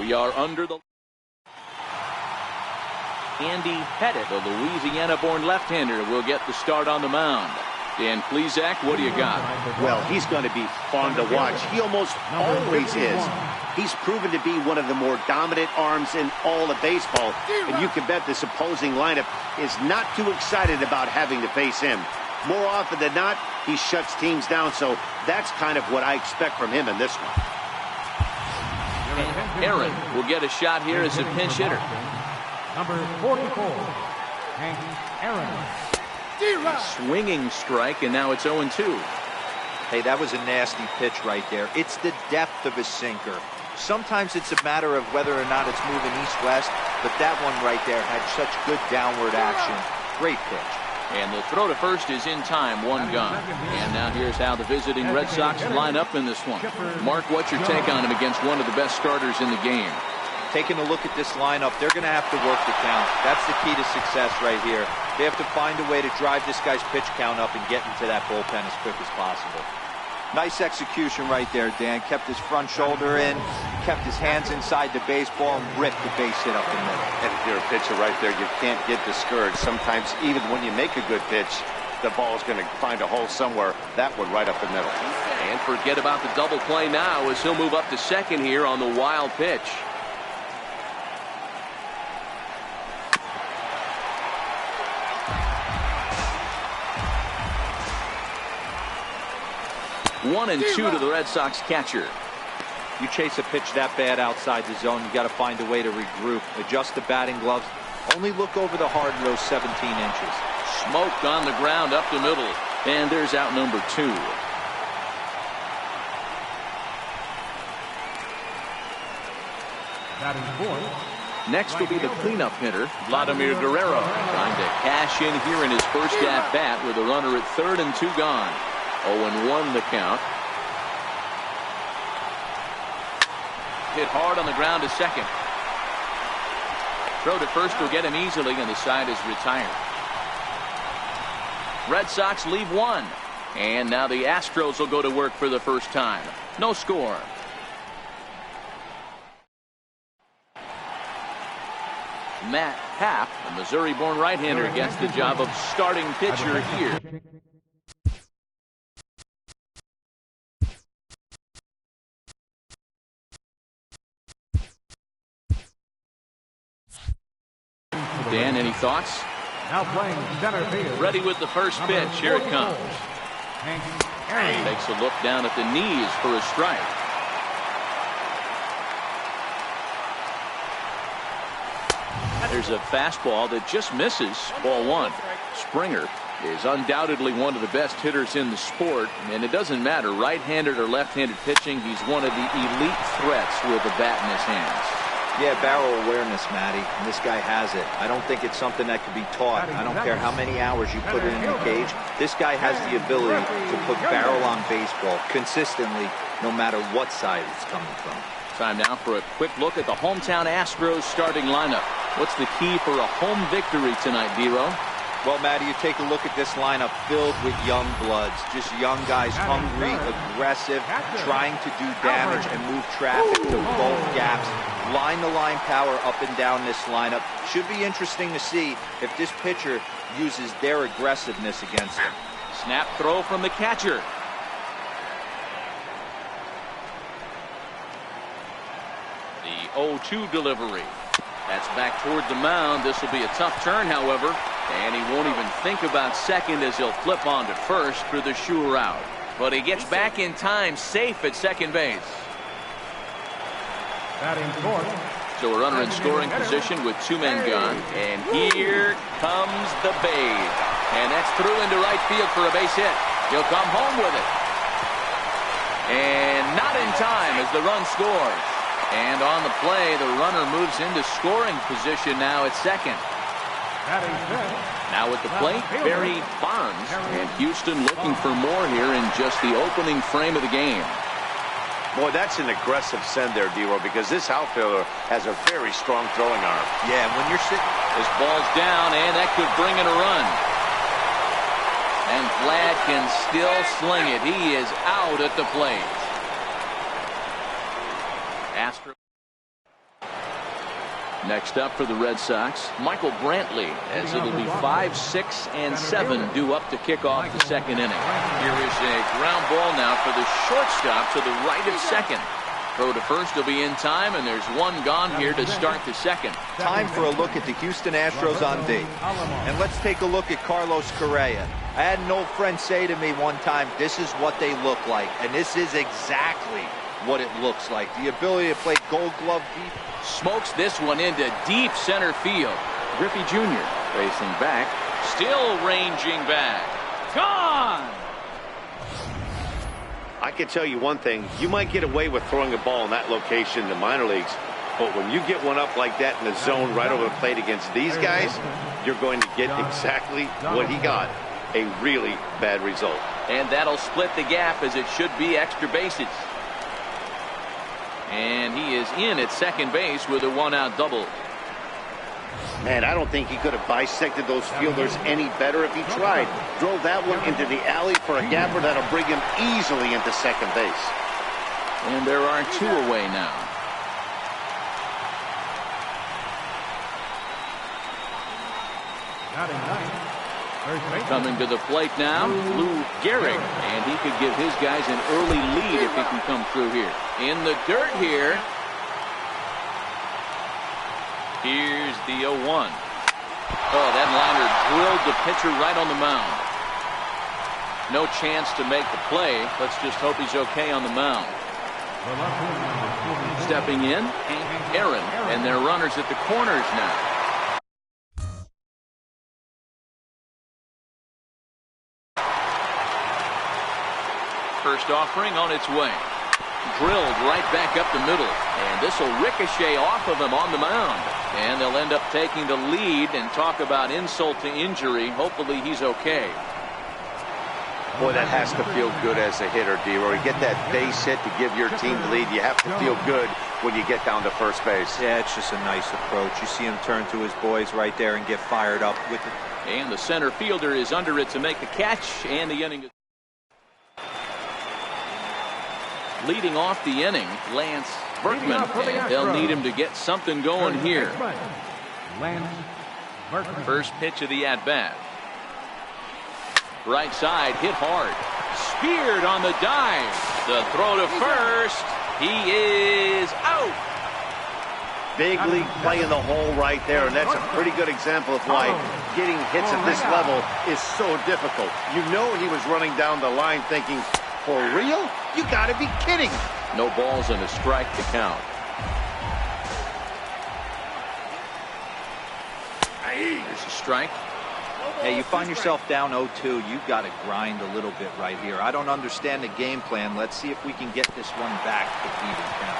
We are under the Andy Pettit, the Louisiana-born left-hander, will get the start on the mound. Dan Plesac, what do you got? Well, he's going to be fun to watch. He almost always is. He's proven to be one of the more dominant arms in all of baseball, and you can bet this opposing lineup is not too excited about having to face him. More often than not, he shuts teams down, so that's kind of what I expect from him in this one. Aaron will get a shot here as a pinch hitter. Number 44, Hank Aaron. Swinging strike, and now it's 0-2. Hey, that was a nasty pitch right there. It's the depth of his sinker. Sometimes it's a matter of whether or not it's moving east-west, but that one right there had such good downward action. Great pitch. And the throw to first is in time, one gone. And now here's how the visiting Red Sox line up in this one. Mark, what's your take on him against one of the best starters in the game? Taking a look at this lineup, they're going to have to work the count. That's the key to success right here. They have to find a way to drive this guy's pitch count up and get into that bullpen as quick as possible. Nice execution right there, Dan. Kept his front shoulder in, kept his hands inside the baseball, and ripped the base hit up the middle. And if you're a pitcher right there, you can't get discouraged. Sometimes even when you make a good pitch, the ball is going to find a hole somewhere. That one right up the middle. And forget about the double play now as he'll move up to second here on the wild pitch. One and two to the Red Sox catcher. You chase a pitch that bad outside the zone, you got to find a way to regroup, adjust the batting gloves. Only look over the heart of those 17 inches. Smoked on the ground up the middle, and there's out number 2. Next will be the cleanup hitter, Vladimir Guerrero, trying to cash in here in his first at-bat with a runner at third and 2 gone. 0-1 the count. Hit hard on the ground to second. Throw to first will get him easily, and the side is retired. Red Sox leave one, and now the Astros will go to work for the first time. No score. Matt Happ, a Missouri-born right-hander, gets the job of starting pitcher here. Dan, any thoughts? Now playing center field. Ready with the first pitch. Here it comes. Takes a look down at the knees for a strike. There's a fastball that just misses. Ball 1. Springer is undoubtedly one of the best hitters in the sport, and it doesn't matter right-handed or left-handed pitching. He's one of the elite threats with a bat in his hands. Yeah, barrel awareness, Matty, and this guy has it. I don't think it's something that can be taught. I don't care how many hours you put it in the cage. This guy has the ability to put barrel on baseball consistently, no matter what side it's coming from. Time now for a quick look at the hometown Astros starting lineup. What's the key for a home victory tonight, D-Row? Well, Matty, you take a look at this lineup filled with young bloods, just young guys, hungry, aggressive, trying to do damage and move traffic to both gaps. Line-to-line power up and down this lineup. Should be interesting to see if this pitcher uses their aggressiveness against him. Snap throw from the catcher. The 0-2 delivery. That's back toward the mound. This will be a tough turn, however, and he won't even think about second as he'll flip on to first for the sure out. But he gets back in time, safe at second base. So a runner in scoring position with 2 men gone, and here comes the Babe, and that's through into right field for a base hit. He'll come home with it, and not in time as the run scores. And on the play, the runner moves into scoring position now at second. Now at the plate, Barry Bonds, and Houston looking for more here in just the opening frame of the game. Boy, that's an aggressive send there, D-Row, because this outfielder has a very strong throwing arm. Yeah, when you're sitting... This ball's down, and that could bring in a run. And Vlad can still sling it. He is out at the plate. Next up for the Red Sox, Michael Brantley, as it'll be 5, 6, and 7 due up to kick off the second inning. Here is a ground ball now for the shortstop to the right of second. Throw to first will be in time, and there's one gone here to start the second. Time for a look at the Houston Astros on D. And let's take a look at Carlos Correa. I had an old friend say to me one time, this is what they look like. And this is exactly what it looks like. The ability to play Gold Glove deep. Smokes this one into deep center field. Griffey Jr. racing back. Still ranging back. Gone! I can tell you one thing. You might get away with throwing a ball in that location in the minor leagues. But when you get one up like that in the zone right over the plate against these guys, you're going to get exactly what he got. A really bad result. And that'll split the gap, as it should be extra bases. And he is in at second base with a one-out double. Man, I don't think he could have bisected those fielders any better if he tried. Drove that one into the alley for a gapper that'll bring him easily into second base. And there are two away now. Coming to the plate now, Lou Gehrig, and he could give his guys an early lead if he can come through here. In the dirt here. Here's the 0-1. Oh, that liner drilled the pitcher right on the mound. No chance to make the play. Let's just hope he's okay on the mound. Stepping in, Aaron, and their runners at the corners now. First offering on its way. Drilled right back up the middle. And this will ricochet off of him on the mound. And they'll end up taking the lead, and talk about insult to injury. Hopefully he's okay. Boy, that has to feel good as a hitter, D-Roy. You get that base hit to give your team the lead. You have to feel good when you get down to first base. Yeah, it's just a nice approach. You see him turn to his boys right there and get fired up with it. And the center fielder is under it to make the catch, and the inning. Leading off the inning, Lance Berkman, and they'll need him to get something going here. First pitch of the at-bat. Right side, hit hard. Speared on the dive. The throw to first. He is out. Big league play in the hole right there, and that's a pretty good example of why getting hits at this level is so difficult. You know he was running down the line thinking, for real? You gotta be kidding. No balls and a strike to count. Here's a strike. Hey, you find yourself down 0-2, you've got to grind a little bit right here. I don't understand the game plan. Let's see if we can get this one back to even count.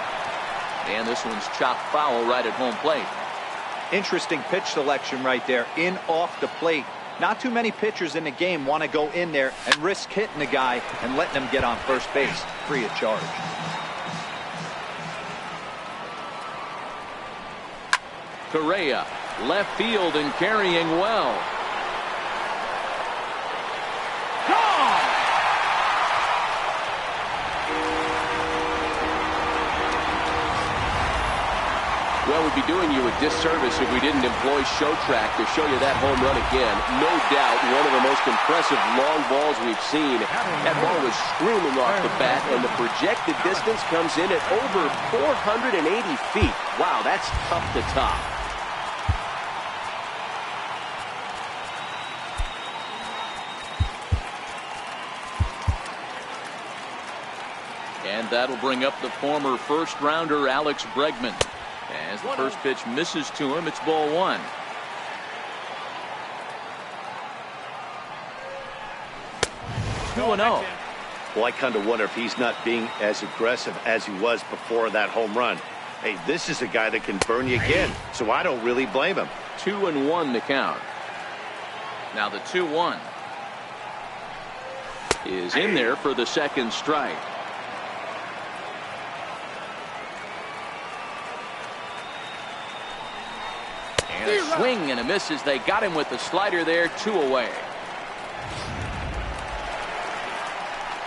And this one's chopped foul right at home plate. Interesting pitch selection right there, in off the plate. Not too many pitchers in the game want to go in there and risk hitting the guy and letting him get on first base free of charge. Correa, left field and carrying well. Well, we'd be doing you a disservice if we didn't employ Show Track to show you that home run again. No doubt one of the most impressive long balls we've seen. That ball was screaming off the bat, and the projected distance comes in at over 480 feet. Wow, that's tough to top. And that'll bring up the former first-rounder Alex Bregman. As the first pitch misses to him, it's ball one. Two and 0. Well, I kind of wonder if he's not being as aggressive as he was before that home run. Hey, this is a guy that can burn you again, so I don't really blame him. 2-1 the count. Now the 2-1 is in there for the second strike. And a swing and a miss as they got him with the slider there, 2 away.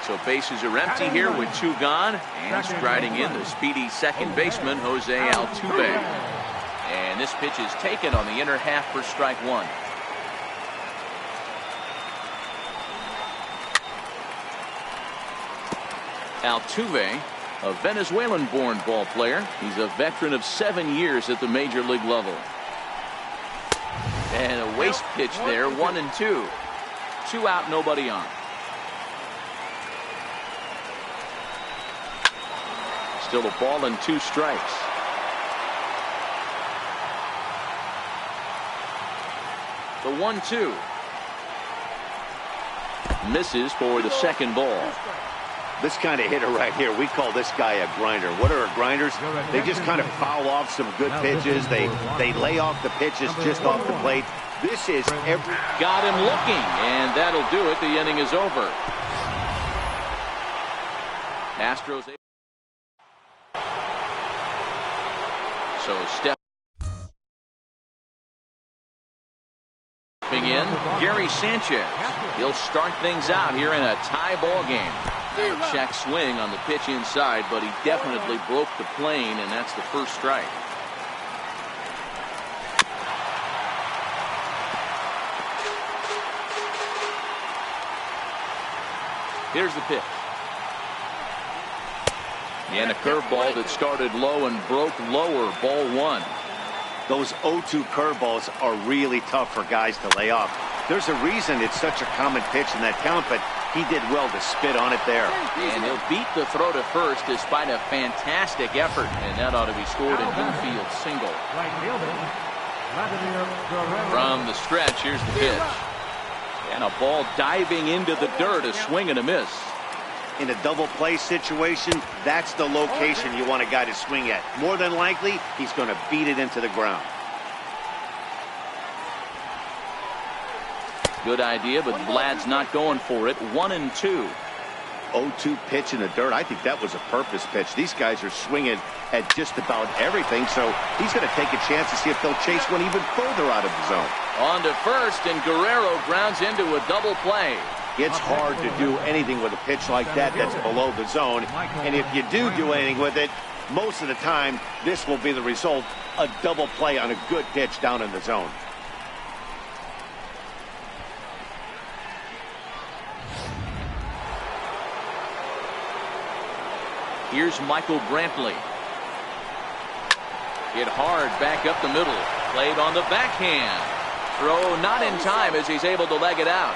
So bases are empty here with 2 gone, and striding in the speedy second baseman Jose Altuve. And this pitch is taken on the inner half for strike one. Altuve, a Venezuelan-born ball player. He's a veteran of 7 years at the major league level. And a waste pitch there, 1-2. 2 out, nobody on. Still a ball and 2 strikes. The 1-2. Misses for the second ball. This kind of hitter right here, we call this guy a grinder. What are grinders? They just kind of foul off some good pitches. They lay off the pitches just off the plate. This is every... Got him looking, and that'll do it. The inning is over. Astros. So stepping in, Gary Sanchez. He'll start things out here in a tie ball game. Check swing on the pitch inside, but he definitely broke the plane, and that's the first strike. Here's the pitch. And a curveball that started low and broke lower, ball 1. Those 0-2 curveballs are really tough for guys to lay off. There's a reason it's such a common pitch in that count, but he did well to spit on it there. And he'll beat the throw to first despite a fantastic effort, and that ought to be scored an infield single. From the stretch, here's the pitch. And a ball diving into the dirt, a swing and a miss. In a double play situation, that's the location you want a guy to swing at. More than likely, he's going to beat it into the ground. Good idea, but Vlad's not going for it. 1-2. 0-2 pitch in the dirt. I think that was a purpose pitch. These guys are swinging at just about everything, so he's going to take a chance to see if they'll chase one even further out of the zone. On to first, and Guerrero grounds into a double play. It's hard to do anything with a pitch like that that's below the zone, and if you do anything with it, most of the time, this will be the result, a double play on a good pitch down in the zone. Here's Michael Brantley. Hit hard back up the middle. Played on the backhand. Throw not in time as he's able to leg it out.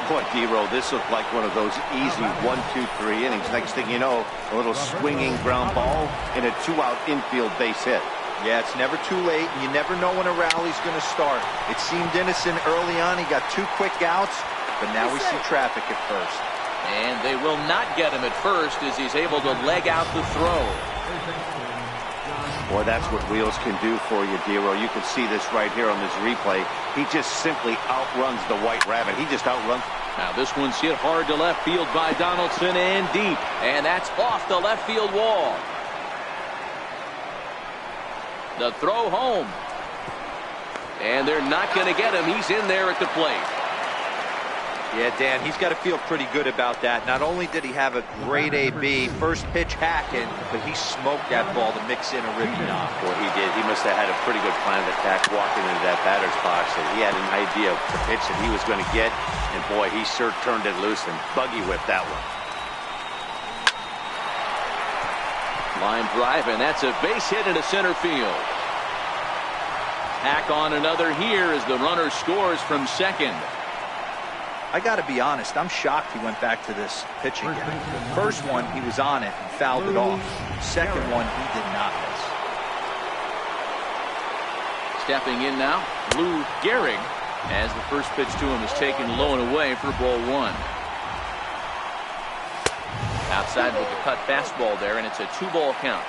Boy, D-Row, this looked like one of those easy 1-2-3 innings. Next thing you know, a little swinging ground ball and a 2-out infield base hit. Yeah, it's never too late, and you never know when a rally's going to start. It seemed innocent early on. He got 2 quick outs, but now we see traffic at first. And they will not get him at first as he's able to leg out the throw. Boy, that's what wheels can do for you, D-Row. You can see this right here on this replay. He just simply outruns the White Rabbit. He just outruns. Now this one's hit hard to left field by Donaldson and deep. And that's off the left field wall. The throw home. And they're not going to get him. He's in there at the plate. Yeah, Dan, he's got to feel pretty good about that. Not only did he have a great AB, first pitch hacking, but he smoked that ball to mix in a ribby knock. Boy, he did. He must have had a pretty good plan of attack walking into that batter's box. And he had an idea of the pitch that he was going to get. And boy, he sure turned it loose and buggy whipped that one. Line drive, and that's a base hit into center field. Hack on another here as the runner scores from second. I got to be honest, I'm shocked he went back to this pitch again. First one, he was on it and fouled it off. Second one, he did not miss. Stepping in now, Lou Gehrig, as the first pitch to him is taken low and away for ball 1. Outside with the cut fastball there, and it's a 2-ball count.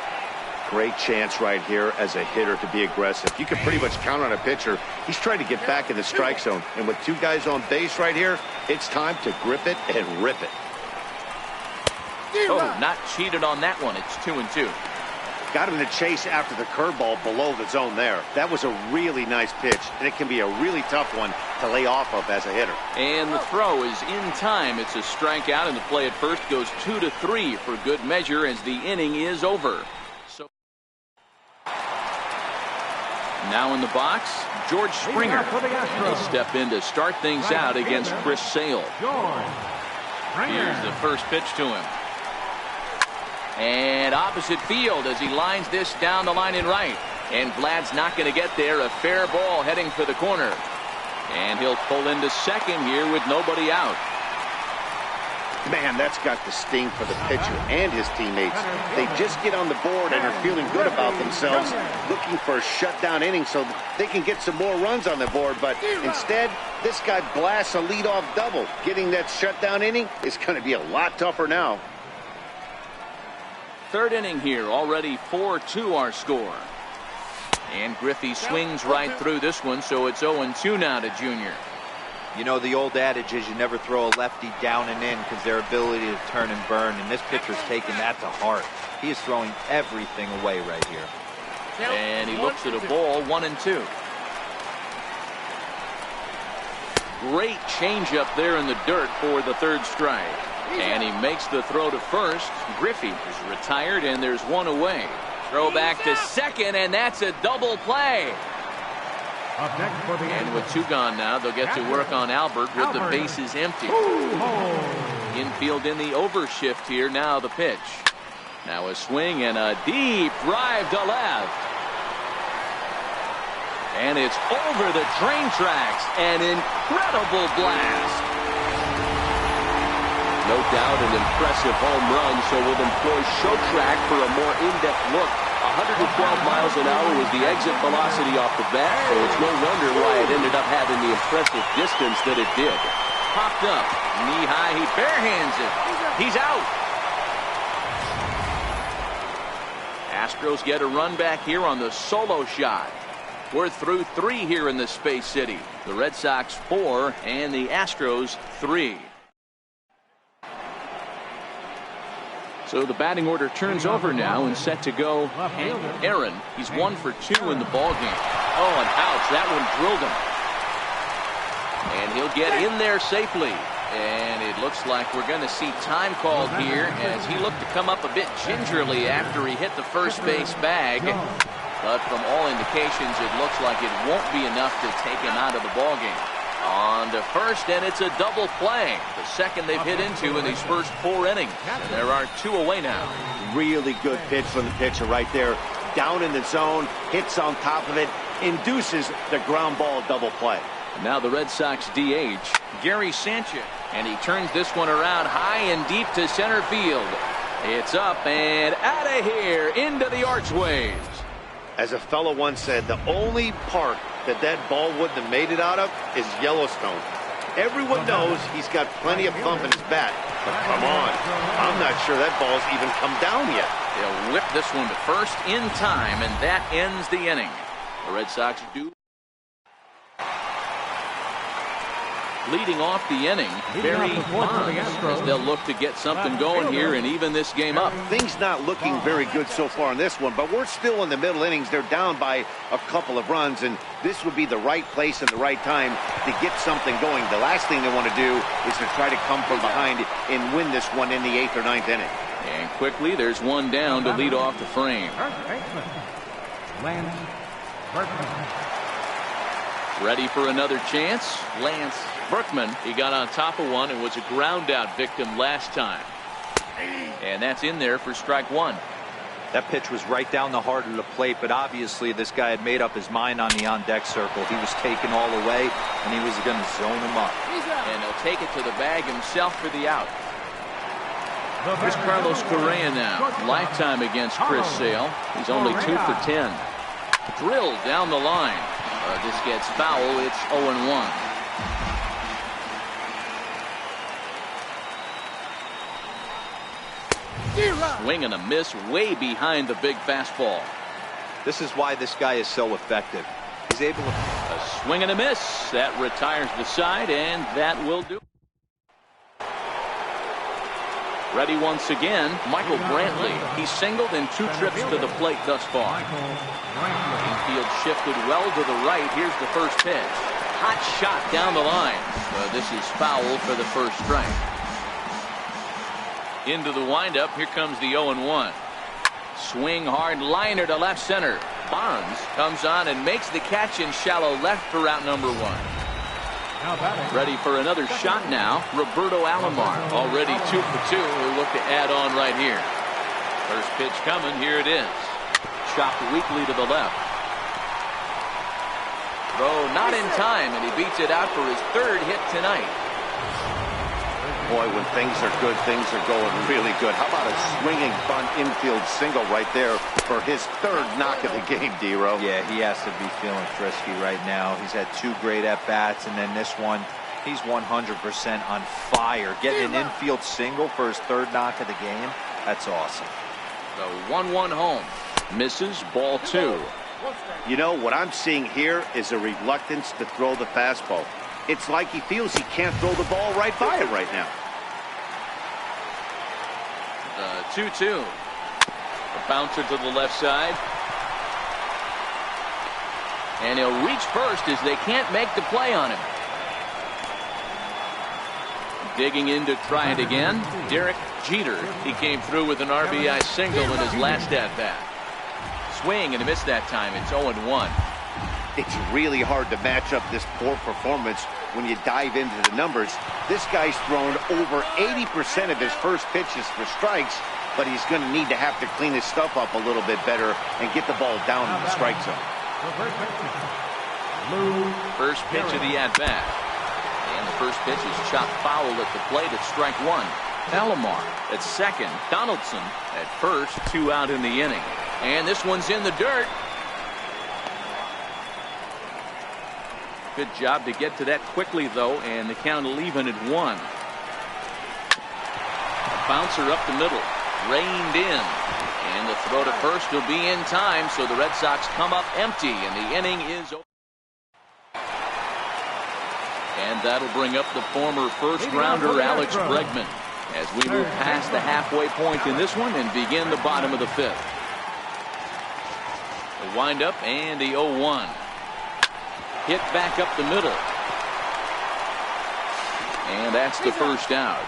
Great chance right here as a hitter to be aggressive. You can pretty much count on a pitcher. He's trying to get back in the strike zone. And with 2 guys on base right here, it's time to grip it and rip it. Oh, not cheated on that one. It's 2-2. Got him to chase after the curveball below the zone there. That was a really nice pitch, and it can be a really tough one to lay off of as a hitter. And the throw is in time. It's a strikeout, and the play at first goes 2-3 for good measure as the inning is over. Now in the box, George Springer. And he'll step in to start things out against Chris Sale. Here's the first pitch to him. And opposite field as he lines this down the line in right. And Vlad's not going to get there. A fair ball heading for the corner. And he'll pull into second here with nobody out. Man, that's got the sting for the pitcher and his teammates. They just get on the board and are feeling good about themselves, looking for a shutdown inning so that they can get some more runs on the board. But instead, this guy blasts a leadoff double. Getting that shutdown inning is going to be a lot tougher now. Third inning here, already 4-2 our score. And Griffey swings right through this one, so it's 0-2 now to Junior. You know, the old adage is you never throw a lefty down and in because their ability to turn and burn, and this pitcher's taking that to heart. He is throwing everything away right here. And he looks at a ball, 1-2. Great changeup there in the dirt for the third strike. And he makes the throw to first. Griffey is retired, and there's one away. Throw back to second, and that's a double play. And with two gone now, they'll get to work on Albert with the bases empty. Infield in the overshift here. Now the pitch. Now a swing and a deep drive to left. And it's over the train tracks. An incredible blast. No doubt an impressive home run, so we'll employ show track for a more in-depth look. 112 miles an hour was the exit velocity off the bat, so it's no wonder why it ended up having the impressive distance that it did. Popped up, knee high, he barehands it. He's out. Astros get a run back here on the solo shot. We're through 3 here in the Space City. The Red Sox 4 and the Astros 3. So the batting order turns over now and set to go Hank Aaron. He's 1 for 2 in the ballgame. Oh, and ouch, that one drilled him. And he'll get in there safely. And it looks like we're going to see time called here as he looked to come up a bit gingerly after he hit the first base bag. But from all indications, it looks like it won't be enough to take him out of the ballgame. On to first, and it's a double play. The second they've hit into in these first 4 innings. And there are 2 away now. Really good pitch from the pitcher right there. Down in the zone, hits on top of it, induces the ground ball double play. Now the Red Sox DH, Gary Sanchez. And he turns this one around high and deep to center field. It's up and out of here into the archways. As a fellow once said, the only park that ball wouldn't have made it out of is Yellowstone. Everyone knows he's got plenty of thump in his bat, but come on, I'm not sure that ball's even come down yet. They'll whip this one to first in time, and that ends the inning. The Red Sox do. Leading off the inning, Barry Bonds, as they'll look to get something going here and even this game up. Things not looking very good so far in this one, but we're still in the middle innings. They're down by a couple of runs, and this would be the right place and the right time to get something going. The last thing they want to do is to try to come from behind and win this one in the 8th or 9th inning. And quickly, there's one down to lead off the frame. Lance Berkman. Ready for another chance? Lance Berkman. He got on top of one and was a ground out victim last time. And that's in there for strike 1. That pitch was right down the heart of the plate, but obviously this guy had made up his mind on the on-deck circle. He was taken all the way, and he was going to zone him up. And he'll take it to the bag himself for the out. Here's Carlos Correa now. Lifetime against Chris Sale. He's only 2 for 10. Drilled down the line. This gets foul. It's 0-1. Swing and a miss way behind the big fastball. This is why this guy is so effective. He's able to... A swing and a miss. That retires the side, and that will do. Ready once again, Michael Brantley. He's singled in 2 trips to the plate thus far. Infield shifted well to the right. Here's the first pitch. Hot shot down the line. This is foul for the first strike. Into the windup. Here comes the 0-1. Swing hard liner to left center. Bonds comes on and makes the catch in shallow left for out number 1. Ready for another shot now. Roberto Alomar, already 2 for 2. He'll look to add on right here. First pitch coming. Here it is. Chopped weakly to the left. Throw not in time, and he beats it out for his 3rd hit tonight. Boy, when things are good, things are going really good. How about a swinging bunt infield single right there for his 3rd knock of the game, D-Row? Yeah, he has to be feeling frisky right now. He's had 2 great at-bats, and then this one, he's 100% on fire. Getting an infield single for his 3rd knock of the game, that's awesome. The 1-1 home. Misses, ball 2. You know, what I'm seeing here is a reluctance to throw the fastball. It's like he feels he can't throw the ball right by him right now. The 2-2. A bouncer to the left side. And he'll reach first as they can't make the play on him. Digging in to try it again, Derek Jeter. He came through with an RBI single in his last at-bat. Swing and a miss that time. It's 0-1. It's really hard to match up this poor performance when you dive into the numbers. This guy's thrown over 80% of his first pitches for strikes, but he's going to need to have to clean his stuff up a little bit better and get the ball down in the strike zone. First pitch of the at-bat. And the first pitch is chopped foul at the plate at strike 1. Alomar at second. Donaldson at first. 2 out in the inning. And this one's in the dirt. Good job to get to that quickly, though, and the count will even at 1. A bouncer up the middle, reined in, and the throw to first will be in time, so the Red Sox come up empty, and the inning is over. And that'll bring up the former first-rounder Alex Bregman as we move past the halfway point in this one and begin the bottom of the 5th. The windup and the 0-1. Hit back up the middle. And that's the first out.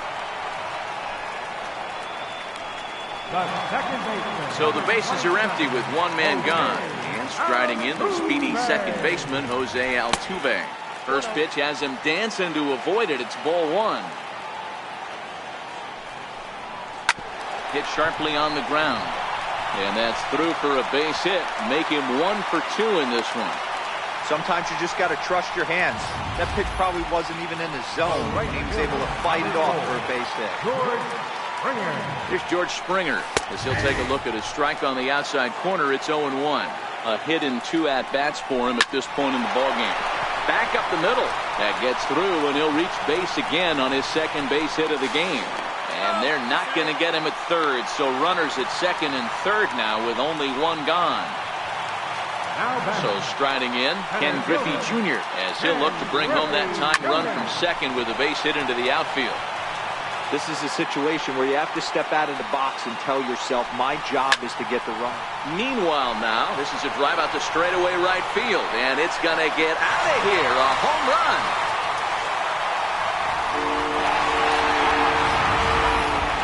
So the bases are empty with 1 man gone. And striding in the speedy second baseman, Jose Altuve. First pitch has him dancing to avoid it. It's ball 1. Hit sharply on the ground. And that's through for a base hit. Make him 1 for 2 in this one. Sometimes you just got to trust your hands. That pitch probably wasn't even in the zone. He was able to fight it off for a base hit. Here's George Springer as he'll take a look at his strike on the outside corner. It's 0-1. A hit in 2 at-bats for him at this point in the ballgame. Back up the middle. That gets through, and he'll reach base again on his second base hit of the game. And they're not going to get him at third, so runners at second and third now with only 1 gone. So striding in, Ken Griffey Jr. as he'll look to bring home that time run from second with a base hit into the outfield. This is a situation where you have to step out of the box and tell yourself, my job is to get the run. Meanwhile now, this is a drive out to straightaway right field, and it's going to get out of here. A home run.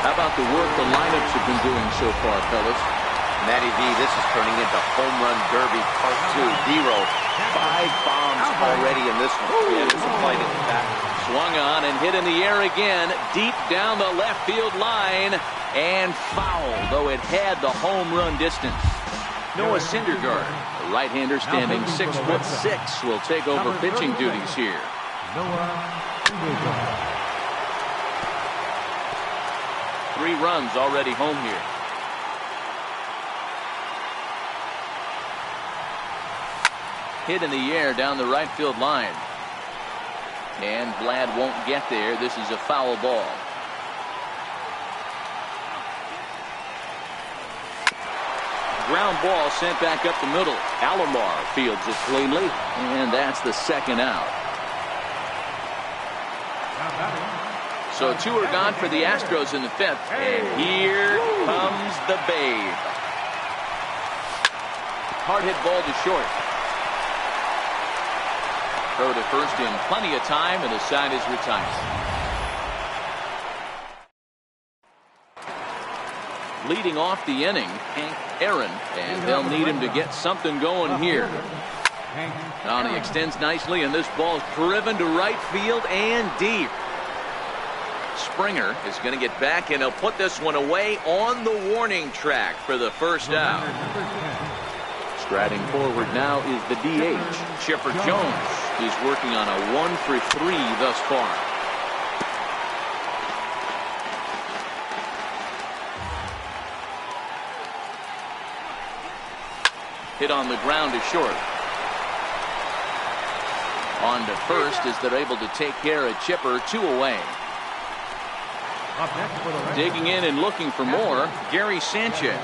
How about the work the lineups have been doing so far, fellas? Matty V, this is turning into Home Run Derby Part 2. D-Row, 5 bombs already in this one. Yeah, there's a fight at the back. Swung on and hit in the air again, deep down the left field line, and foul, though it had the home run distance. Noah Syndergaard, a right-hander standing 6'6", will take over pitching duties here. 3 runs already home here. Hit in the air down the right field line. And Vlad won't get there. This is a foul ball. Ground ball sent back up the middle. Alomar fields it cleanly, and that's the second out. So 2 are gone for the Astros in the 5th, and here comes the Babe. Hard hit ball to short. Throw to first in plenty of time, and the side is retired. Leading off the inning, Hank Aaron, and they'll need him to get something going here. Now he extends nicely, and this ball is driven to right field and deep. Springer is going to get back, and he'll put this one away on the warning track for the first out. Striding forward now is the DH, Chipper Jones. He's working on a 1-for-3 thus far. Hit on the ground is short. On to first as they're able to take care of Chipper, 2 away. Digging in and looking for more, Gary Sanchez.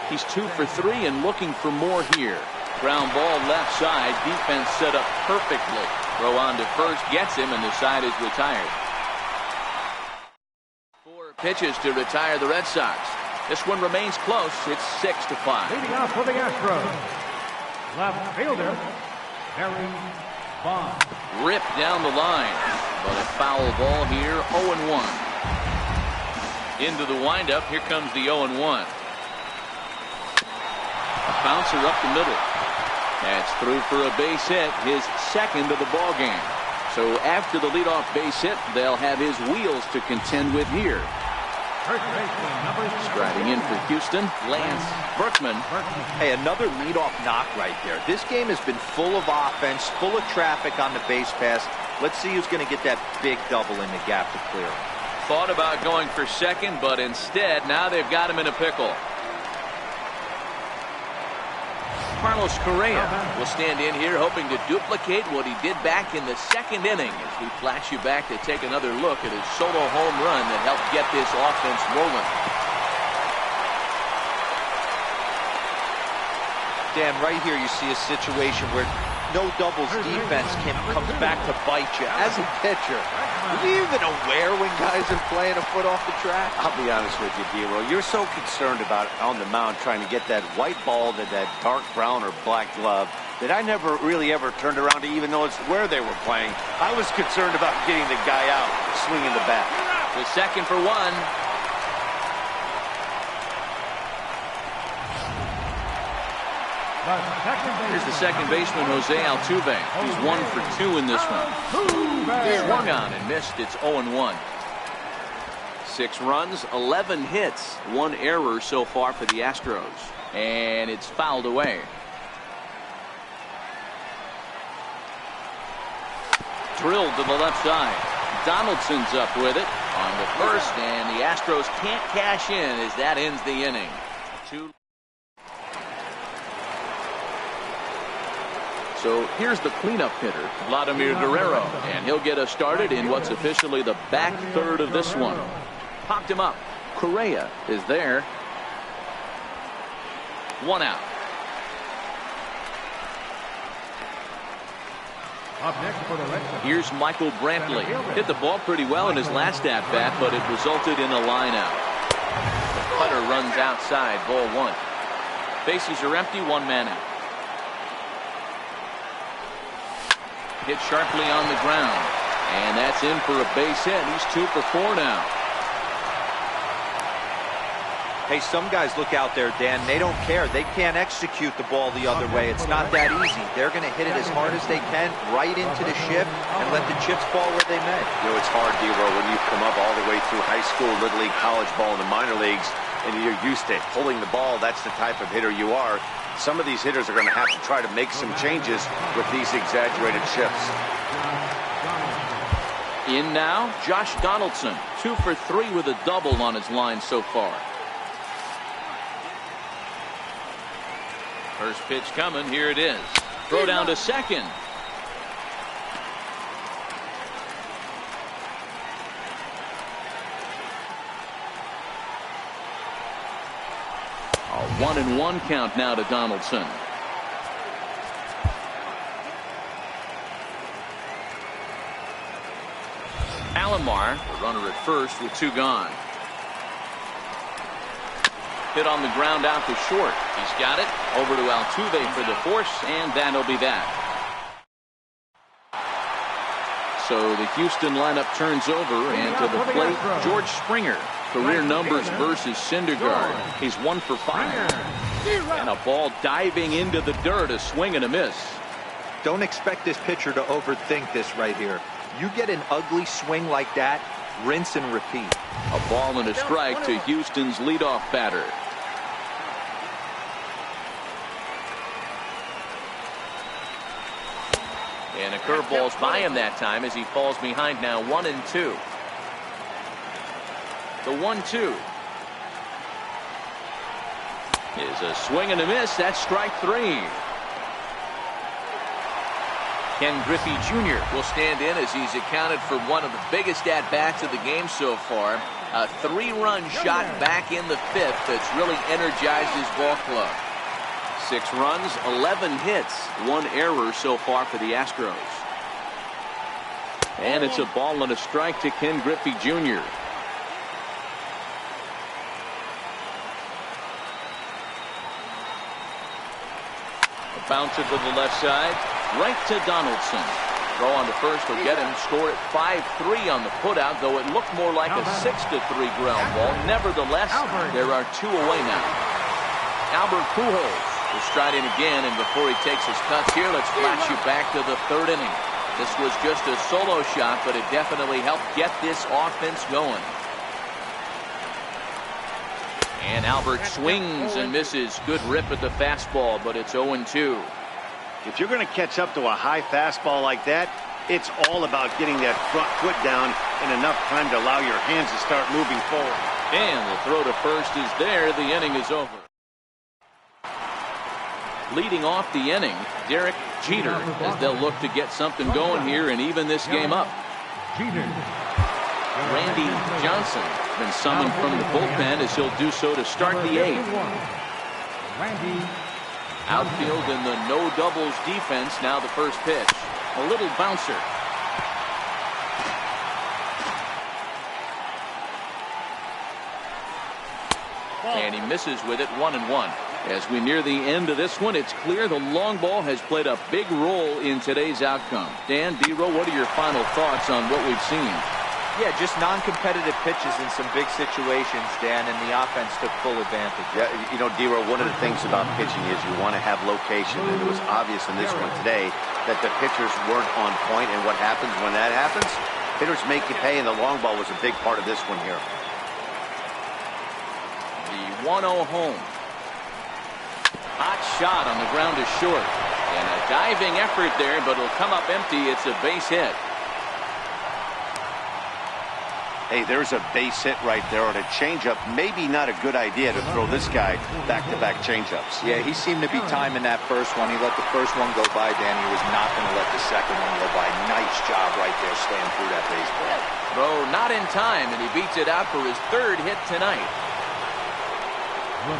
He's 2 for 3 and looking for more here. Ground ball left side, defense set up perfectly. Throw on to first, gets him, and the side is retired. 4 pitches to retire the Red Sox. This one remains close. It's 6-5. Leading off for the Astros, left fielder, Barry Bonds. Ripped down the line, but a foul ball here, 0-1. Into the windup, here comes the 0-1. A bouncer up the middle. That's through for a base hit, his second of the ball game. So after the leadoff base hit, they'll have his wheels to contend with here. Striding in for Houston, Lance Berkman. Hey, another leadoff knock right there. This game has been full of offense, full of traffic on the base pass. Let's see who's going to get that big double in the gap to clear. Thought about going for second, but instead, now they've got him in a pickle. Carlos Correa will stand in here hoping to duplicate what he did back in the second inning as we flash you back to take another look at his solo home run that helped get this offense rolling. Dan, right here you see a situation where no doubles defense comes back to bite you. As a pitcher, are you even aware when guys are playing a foot off the track? I'll be honest with you, D-Roll. You're so concerned about on the mound trying to get that white ball to that dark brown or black glove that I never really ever turned around to even notice where they were playing. I was concerned about getting the guy out, swinging the bat. The second for 1. Here's the second baseman, Jose Altuve. He's 1 for 2 in this one. Swung on and missed. It's 0-1. 6 runs, 11 hits, 1 error so far for the Astros. And it's fouled away. Drilled to the left side. Donaldson's up with it on the first, and the Astros can't cash in as that ends the inning. 2. So here's the cleanup hitter, Vladimir Guerrero, and he'll get us started in what's officially the back third of this one. Popped him up. Correa is there. 1 out. Up next for the Red Sox. Here's Michael Brantley. Hit the ball pretty well in his last at-bat, but it resulted in a line-out. The cutter runs outside, ball 1. Bases are empty, 1 man out. Hit sharply on the ground, and that's in for a base hit. He's 2 for 4 now. Hey, some guys look out there, Dan, they don't care. They can't execute the ball the other way. It's not that easy. They're going to hit it as hard as they can right into the shift and let the chips fall where they may. You know, it's hard, D-Roll, when you come up all the way through high school, little league, college ball, and the minor leagues, and you're used to pulling the ball. That's the type of hitter you are. Some of these hitters are going to have to try to make some changes with these exaggerated shifts. In now, Josh Donaldson, 2 for 3 with a double on his line so far. First pitch coming, here it is. Throw down to second. A 1-1 count now to Donaldson. Alomar, the runner at first with 2 gone. Hit on the ground out to short. He's got it. Over to Altuve for the force, and that'll be that. So the Houston lineup turns over, and to the plate, George Springer. Career numbers versus Syndergaard. He's 1 for 5. And a ball diving into the dirt, a swing and a miss. Don't expect this pitcher to overthink this right here. You get an ugly swing like that, rinse and repeat. A ball and a strike to Houston's leadoff batter. And a curveball's by him that time as he falls behind now 1-2. The 1-2 is a swing and a miss. That's strike 3. Ken Griffey Jr. will stand in as he's accounted for one of the biggest at-bats of the game so far. A 3-run shot back in the 5th that's really energized his ball club. 6 runs, 11 hits, 1 error so far for the Astros. And it's a ball and a strike to Ken Griffey Jr. A bouncer to the left side, right to Donaldson. Throw on to first will get him. Score at 5-3 on the putout, though it looked more like a 6-3 ground ball. Nevertheless, there are 2 away now. Albert Pujols will stride in again, and before he takes his cuts here, let's flash you back to the 3rd inning. This was just a solo shot, but it definitely helped get this offense going. And Albert swings and misses. Good rip at the fastball, but it's 0-2. If you're going to catch up to a high fastball like that, it's all about getting that front foot down in enough time to allow your hands to start moving forward. And the throw to first is there. The inning is over. Leading off the inning, Derek Jeter, as they'll look to get something going here and even this game up. Randy Johnson been summoned from the bullpen as he'll do so to start the 8th. Outfield in the no doubles defense. Now the first pitch. A little bouncer. And he misses with it. 1-1. As we near the end of this one, it's clear the long ball has played a big role in today's outcome. Dan, D-Row, what are your final thoughts on what we've seen? Yeah, just non-competitive pitches in some big situations, Dan, and the offense took full advantage. Yeah, you know, D-Row, one of the things about pitching is you want to have location, and it was obvious in this one today that the pitchers weren't on point, and what happens when that happens? Hitters make you pay, and the long ball was a big part of this one here. The 1-0 home. Hot shot on the ground is short. And a diving effort there, but it'll come up empty. It's a base hit. Hey, there's a base hit right there on a changeup. Maybe not a good idea to throw this guy back-to-back changeups. Yeah, he seemed to be timing that first one. He let the first one go by, Dan. He was not going to let the second one go by. Nice job right there staying through that baseball. Throw not in time, and he beats it out for his 3rd hit tonight.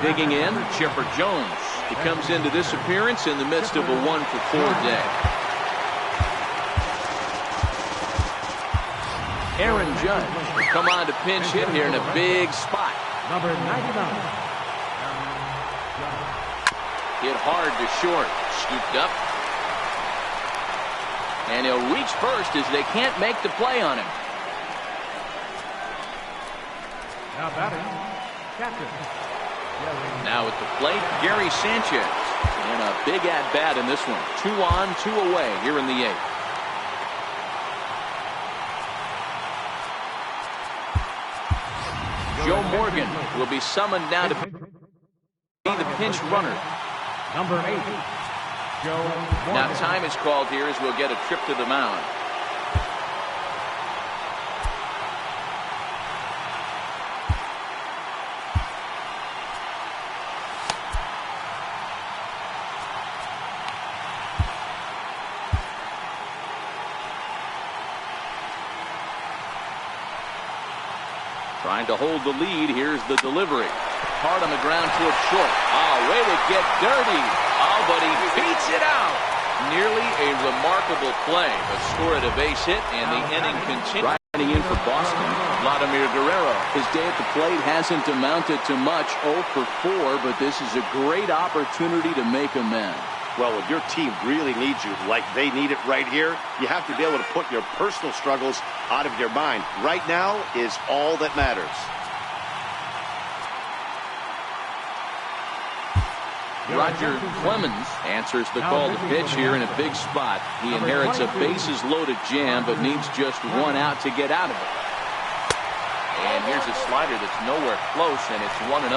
Digging in, Chipper Jones. He comes into this appearance in the midst of a 1-for-4 day. Aaron Judge will come on to pinch hit here in a big spot. Number 99. Hit hard to short. Scooped up. And he'll reach first as they can't make the play on him. Now batting, catcher. Now at the plate, Gary Sanchez. And a big at-bat in this one. 2 on, 2 away here in the 8th. Joe Morgan will be summoned now to be the pinch runner. Number 8, Joe Morgan. Now time is called here as we'll get a trip to the mound. Trying to hold the lead. Here's the delivery. Hard on the ground towards short. Oh, way to get dirty. Oh, but he beats it out. Nearly a remarkable play, but scored a base hit, and the inning continues. Riding in for Boston, Vladimir Guerrero. His day at the plate hasn't amounted to much. 0 for 4, but this is a great opportunity to make amends. Well, if your team really needs you like they need it right here, you have to be able to put your personal struggles out of your mind. Right now is all that matters. Roger Clemens answers the call to pitch here in a big spot. He inherits a bases-loaded jam, but needs just one out to get out of it. And here's a slider that's nowhere close, and it's 1-0.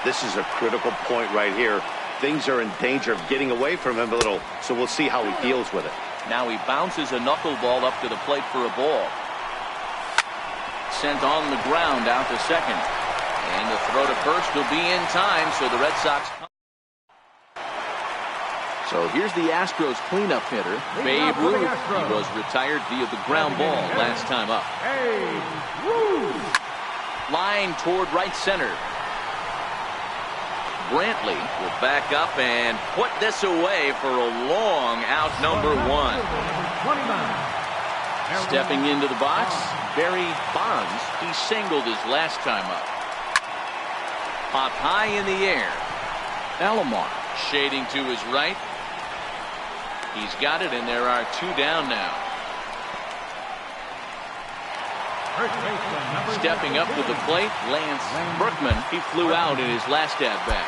This is a critical point right here. Things are in danger of getting away from him a little, so we'll see how he deals with it. Now he bounces a knuckleball up to the plate for a ball. Sent on the ground out to second. And the throw to first will be in time, so the Red Sox come. So here's the Astros cleanup hitter, Babe Ruth. He was retired via the ground ball last time up. Line toward right center. Brantley will back up and put this away for a long out, number 1. Stepping into the box, Barry Bonds. He singled his last time up. Popped high in the air. Alomar shading to his right. He's got it, and there are 2 down now. Stepping up to the plate, Lance Berkman. He flew out in his last at-bat.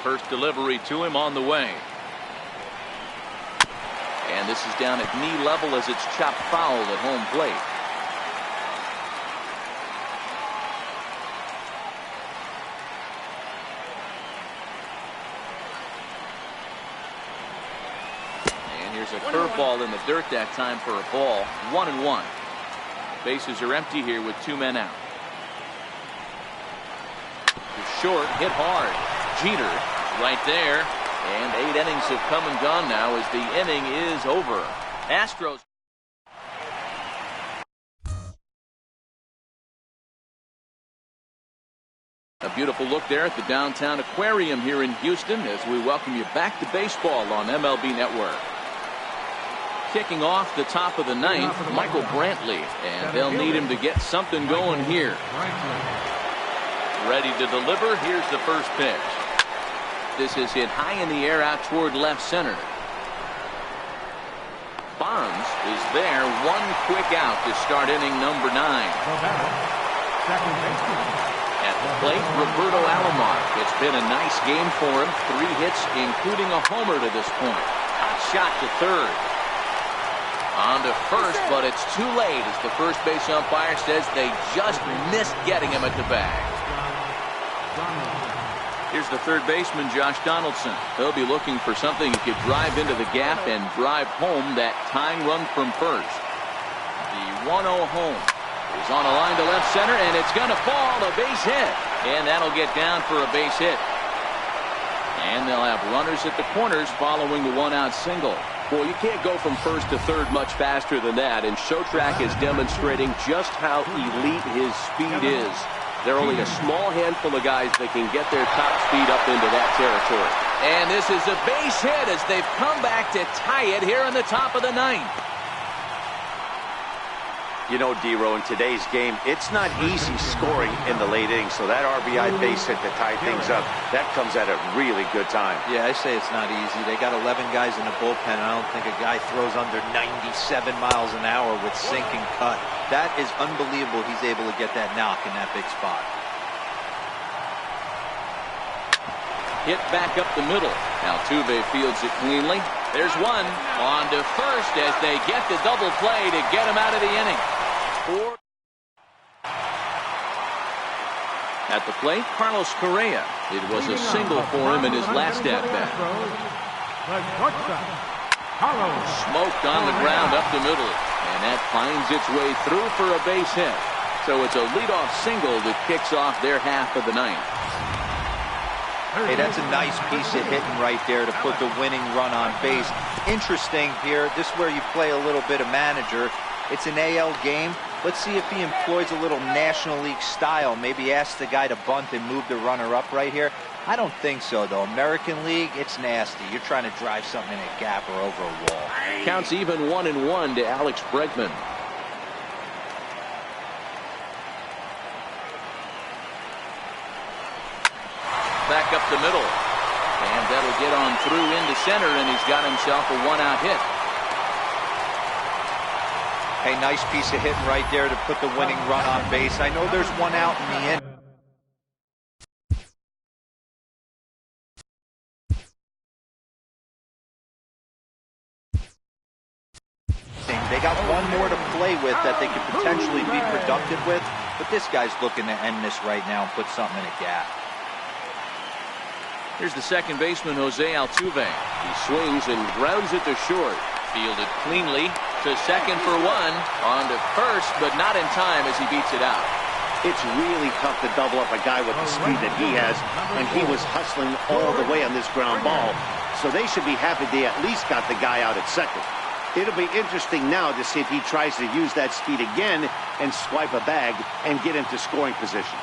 First delivery to him on the way. And this is down at knee level as it's chopped foul at home plate. And here's a curveball in the dirt that time for a ball. 1-1. Bases are empty here with 2 men out. Short, hit hard. Jeter right there. And 8 innings have come and gone now as the inning is over. Astros. A beautiful look there at the downtown aquarium here in Houston as we welcome you back to baseball on MLB Network. Kicking off the top of the 9th, Michael Brantley, and they'll need him to get something going here. Ready to deliver. Here's the first pitch. This is hit high in the air out toward left center. Bonds is there. 1 quick out to start inning number 9. At the plate, Roberto Alomar. It's been a nice game for him. 3 hits, including a homer to this point. Hot shot to third. On to first, but it's too late as the first base umpire says they just missed getting him at the bag. Here's the third baseman, Josh Donaldson. He'll be looking for something he could drive into the gap and drive home that tying run from first. The 1-0 home is on a line to left center, and it's going to fall, a base hit. And that'll get down for a base hit. And they'll have runners at the corners following the 1-out single. Well, you can't go from first to third much faster than that, and Showtrack is demonstrating just how elite his speed is. There are only a small handful of guys that can get their top speed up into that territory. And this is a base hit as they've come back to tie it here in the top of the 9th. You know, D-Row, in today's game, it's not easy scoring in the late innings, so that RBI base hit to tie things up, that comes at a really good time. Yeah, I say it's not easy. They got 11 guys in the bullpen. I don't think a guy throws under 97 miles an hour with sink and cut. That is unbelievable he's able to get that knock in that big spot. Hit back up the middle. Altuve fields it cleanly. There's one. On to first as they get the double play to get him out of the inning. At the plate, Carlos Correa. It was a single for him in his last at-bat. Smoked on the ground up the middle. And that finds its way through for a base hit. So it's a leadoff single that kicks off their half of the 9th. Hey, that's a nice piece of hitting right there to put the winning run on base. Interesting here, this is where you play a little bit of manager. It's an AL game. Let's see if he employs a little National League style. Maybe ask the guy to bunt and move the runner up right here. I don't think so, though. American League, it's nasty. You're trying to drive something in a gap or over a wall. Counts even 1-1 to Alex Bregman. Back up the middle. And that'll get on through into center, and he's got himself a one-out hit. Hey, nice piece of hitting right there to put the winning run on base. I know there's one out in the end. They got one more to play with that they could potentially be productive with, but this guy's looking to end this right now and put something in a gap. Here's the second baseman, Jose Altuve. He swings and grounds it to short. Fielded cleanly to second for one. On to first, but not in time as he beats it out. It's really tough to double up a guy with the speed that he has, and he was hustling all the way on this ground ball. So they should be happy they at least got the guy out at second. It'll be interesting now to see if he tries to use that speed again and swipe a bag and get into scoring position.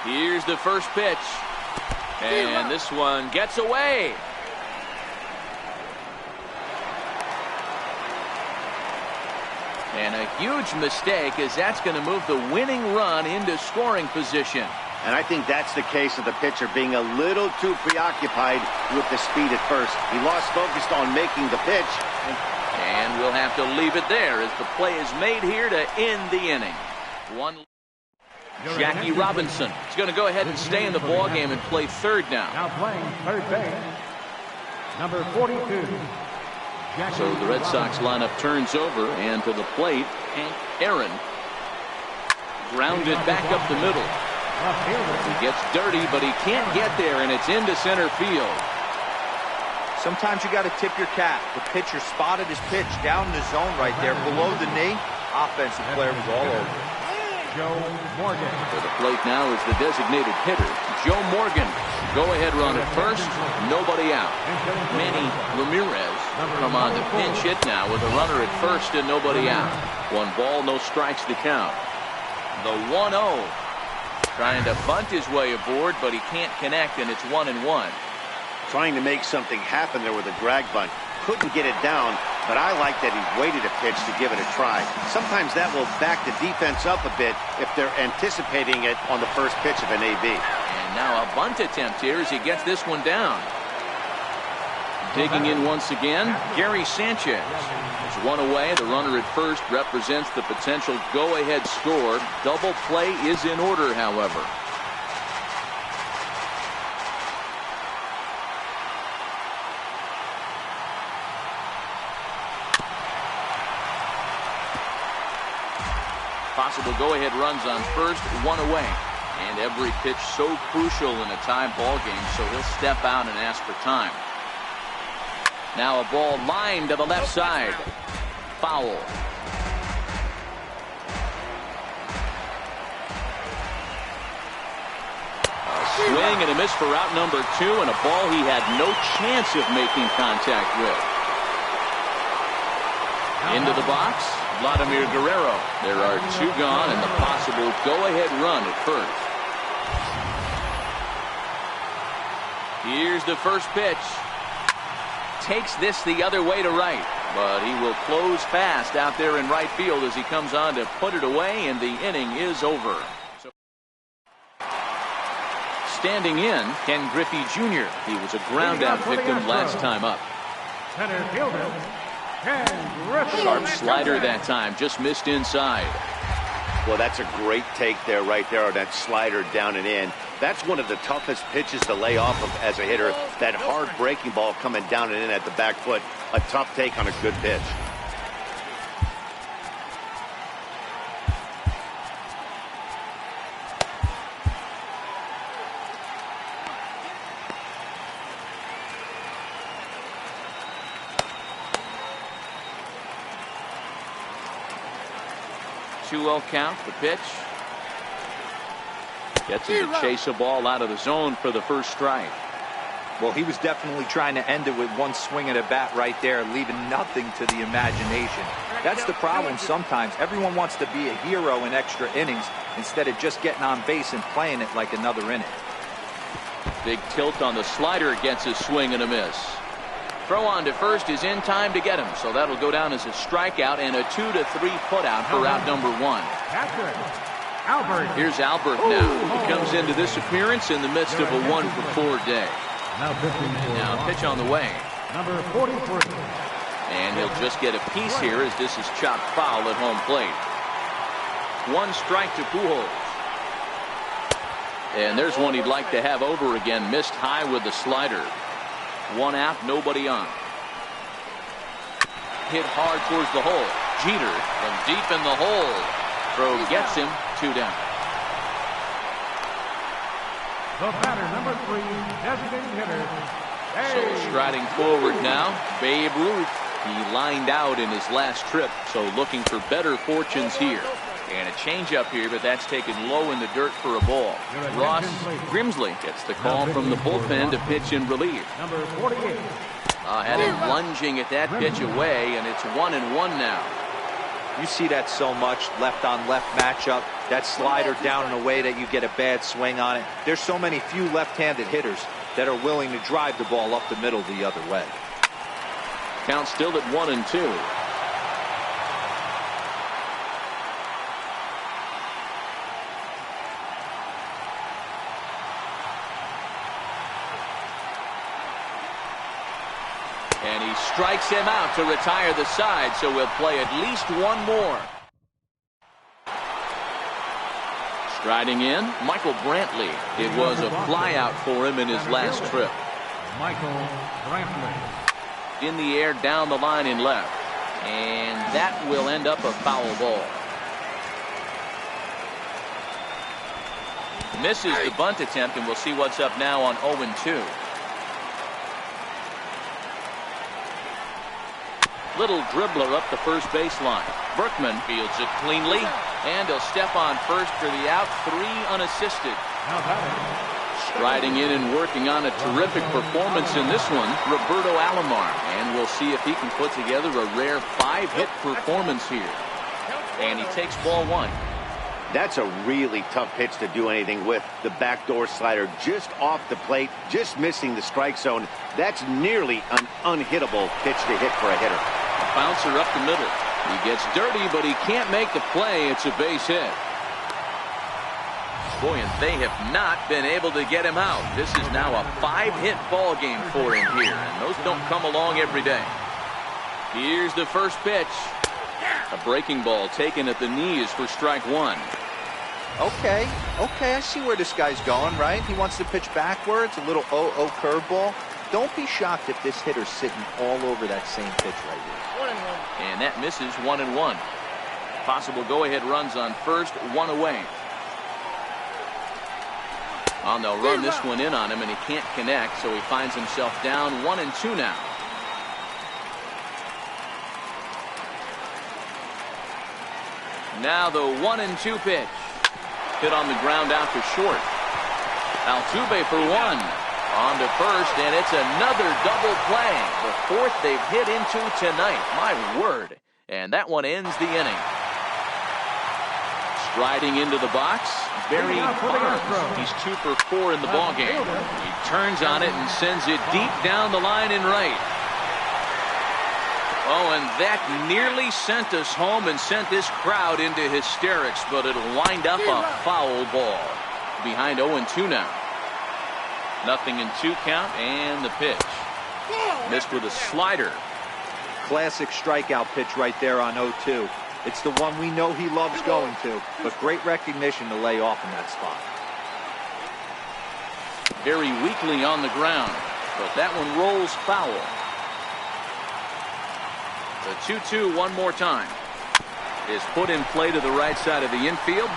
Here's the first pitch. And this one gets away. And a huge mistake, as that's going to move the winning run into scoring position. And I think that's the case of the pitcher being a little too preoccupied with the speed at first. He lost focus on making the pitch. And we'll have to leave it there as the play is made here to end the inning. Jackie Robinson is going to go ahead and stay in the ballgame and play third now. Now playing third base, number 42. So the Red Sox lineup turns over, and to the plate, Hank Aaron grounded back up the middle. He gets dirty, but he can't get there, and it's into center field. Sometimes you got to tip your cap. The pitcher spotted his pitch down in the zone right there below the knee. Offensive player was all over. Joe Morgan. For the plate now is the designated hitter, Joe Morgan. Go-ahead run at first, nobody out. Manny Ramirez come on to pinch hit now with a runner at first and nobody out. 1 ball, no strikes to count. The 1-0. Trying to bunt his way aboard, but he can't connect, and it's 1-1. Trying to make something happen there with a drag bunt. Couldn't get it down, but I like that he waited a pitch to give it a try. Sometimes that will back the defense up a bit if they're anticipating it on the first pitch of an AB. And now a bunt attempt here as he gets this one down. Digging in once again, Gary Sanchez. It's 1 away. The runner at first represents the potential go-ahead score. Double play is in order, however. Possible go-ahead runs on first, 1 away. And every pitch so crucial in a tie ball game, so he'll step out and ask for time. Now a ball lined to the left side. Foul. A swing and a miss for out number 2, and a ball he had no chance of making contact with. Into the box, Vladimir Guerrero. There are 2 gone and the possible go-ahead run at first. Here's the first pitch. Takes this the other way to right, but he will close fast out there in right field as he comes on to put it away, and the inning is over. Standing in, Ken Griffey Jr. He was a ground-out victim last time up. Center fielder, Ken Griffey. Sharp slider that time, just missed inside. Well, that's a great take there, right there, on that slider down and in. That's one of the toughest pitches to lay off of as a hitter. That hard breaking ball coming down and in at the back foot. A tough take on a good pitch. Two-0 count, the pitch. Gets him to chase a ball out of the zone for the first strike. Well, he was definitely trying to end it with one swing at a bat right there, leaving nothing to the imagination. That's the problem sometimes. Everyone wants to be a hero in extra innings instead of just getting on base and playing it like another inning. Big tilt on the slider, gets a swing and a miss. Throw on to first is in time to get him, so that'll go down as a strikeout and a 2-3 putout for out number 1. Albert. Here's Albert now. He comes into this appearance in the midst of a 1-for-4 day. Now pitch on the way. Number 43. And he'll just get a piece here as this is chopped foul at home plate. 1 strike to Pujols. And there's one he'd like to have over again. Missed high with the slider. 1 out, nobody on. Hit hard towards the hole. Jeter from deep in the hole. Throw gets him. 2 down. The batter, number 3, designated hitter. So striding forward now, Babe Ruth. He lined out in his last trip, so looking for better fortunes here. And a changeup here, but that's taken low in the dirt for a ball. Ross Grimsley gets the call from the bullpen to pitch in relief. Number 48. Had him lunging at that pitch away, and it's 1-1 now. You see that so much, left on left matchup. That slider down in a way that you get a bad swing on it. There's so many few left-handed hitters that are willing to drive the ball up the middle the other way. Count still at 1-2. And he strikes him out to retire the side, so we'll play at least 1 more. Striding in, Michael Brantley. It was a flyout for him in his last trip. Michael Brantley. In the air, down the line in left. And that will end up a foul ball. Misses the bunt attempt, and we'll see what's up now on 0-2. Little dribbler up the first baseline. Berkman fields it cleanly, and he'll step on first for the out. 3 unassisted. Striding in and working on a terrific performance in this one, Roberto Alomar. And we'll see if he can put together a rare 5-hit performance here. And he takes ball 1. That's a really tough pitch to do anything with. The backdoor slider just off the plate, just missing the strike zone. That's nearly an unhittable pitch to hit for a hitter. A bouncer up the middle. He gets dirty, but he can't make the play. It's a base hit. Boy, and they have not been able to get him out. This is now a 5-hit ball game for him here, and those don't come along every day. Here's the first pitch. A breaking ball taken at the knees for strike 1. Okay, I see where this guy's going, right? He wants to pitch backwards, a little 0-0 curveball. Don't be shocked if this hitter's sitting all over that same pitch right here. And that misses. 1-1. Possible go-ahead runs on first, 1 away. And they'll run this one in on him, and he can't connect, so he finds himself down 1-2 now. Now the 1-2 pitch. Hit on the ground out to short. Altuve for 1. On to first, and it's another double play. The 4th they've hit into tonight. My word. And that one ends the inning. Striding into the box, Barry Bonds. He's 2 for 4 in the ballgame. He turns on it and sends it deep down the line in right. Oh, and that nearly sent us home and sent this crowd into hysterics, but it'll wind up a foul ball. Behind 0-2 now. 0-2 count, and the pitch. Missed with a slider. Classic strikeout pitch right there on 0-2. It's the one we know he loves going to, but great recognition to lay off in that spot. Very weakly on the ground, but that one rolls foul. The 2-2 one more time is put in play to the right side of the infield.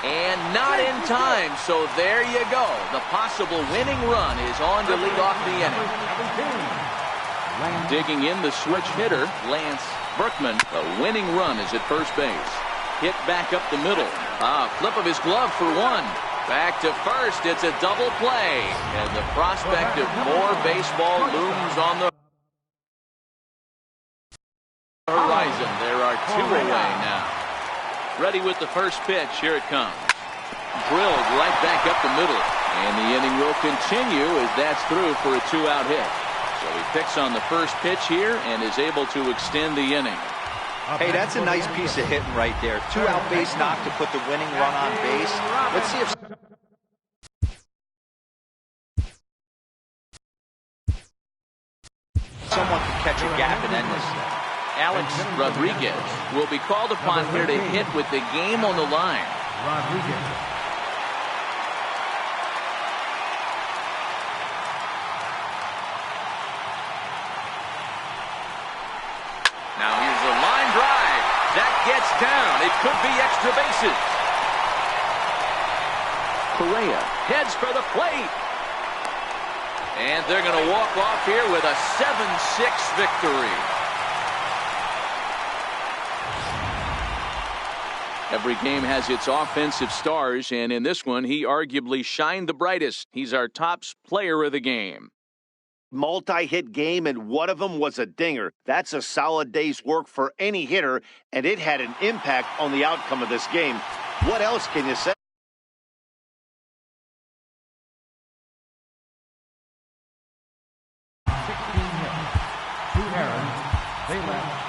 And not in time, so there you go. The possible winning run is on to lead off the inning. Digging in the switch hitter, Lance Berkman. The winning run is at first base. Hit back up the middle. Flip of his glove for 1. Back to first. It's a double play. And the prospect of more baseball looms on the horizon. There are 2 away now. Ready with the first pitch. Here it comes. Drilled right back up the middle. And the inning will continue as that's through for a 2-out hit. So he picks on the first pitch here and is able to extend the inning. Hey, that's a nice piece of hitting right there. 2 out base knock to put the winning run on base. Let's see if someone can catch a gap and end this. Alex Rodriguez will be called upon here to hit with the game on the line. Rodriguez. Now here's a line drive. That gets down. It could be extra bases. Correa heads for the plate. And they're going to walk off here with a 7-6 victory. Every game has its offensive stars, and in this one, he arguably shined the brightest. He's our top player of the game. Multi-hit game, and one of them was a dinger. That's a solid day's work for any hitter, and it had an impact on the outcome of this game. What else can you say? Two errands. They left